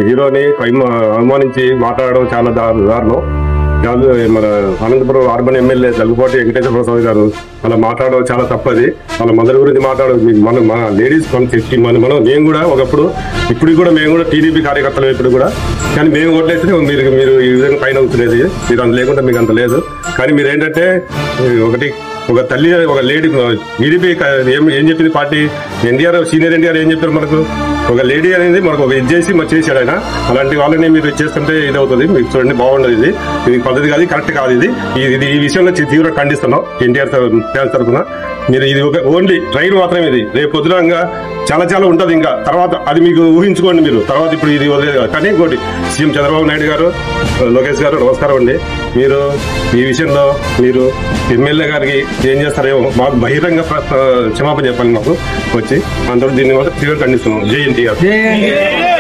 హీరోని అవమానించి మాట్లాడడం చాలా దారుణం. మన అనంతపురం అర్బన్ ఎమ్మెల్యే దగ్గుపాటి వెంకటేశ్వర ప్రసాద్ గారు అలా మాట్లాడడం చాలా తప్పది. వాళ్ళ మదర్ గురించి మాట్లాడడం మన లేడీస్ మనం మేము కూడా ఒకప్పుడు ఇప్పుడు కూడా మేము కూడా టీడీపీ కార్యకర్తలు ఇప్పుడు కూడా. కానీ మేము ఓట్లేస్తే మీరు ఈ విధంగా పైన అవుతున్నది. మీరు అంత లేకుండా మీకు అంత లేదు. కానీ మీరు ఏంటంటే ఒక తల్లి ఒక లేడీ టీడీపీ ఏం చెప్పింది పార్టీ సీనియర్ ఎన్టీఆర్ ఏం చెప్పారు మనకు ఒక లేడీ అనేది మనకు ఒక ఇది చేసి చేశాడు ఆయన. అలాంటి వాళ్ళని మీరు చేస్తుంటే ఇది అవుతుంది. మీకు చూడండి బాగుండదు. ఇది పద్ధతి కాదు, కరెక్ట్ కాదు. ఇది ఈ విషయంలో తీవ్రంగా ఖండిస్తున్నాం ఎన్టీఆర్ ఫ్యాన్స్ తరఫున. మీరు ఇది ఒక ఓన్లీ ట్రైన్ మాత్రమే. ఇది రేపు పొద్దున చాలా చాలా ఉంటుంది. ఇంకా తర్వాత అది మీకు ఊహించుకోండి మీరు. తర్వాత ఇప్పుడు ఇది వదిలేదు. కానీ ఇంకోటి సీఎం చంద్రబాబు నాయుడు గారు, లోకేష్ గారు నమస్కారం అండి. మీరు ఈ విషయంలో మీరు ఎమ్మెల్యే గారికి ఏం చేస్తారేమో మాకు బహిరంగ క్షమాపణ చెప్పాలి. మాకు వచ్చి అందరూ దీన్ని తీవ్రంగా ఖండిస్తున్నాం. జై ఎన్టీఆర్.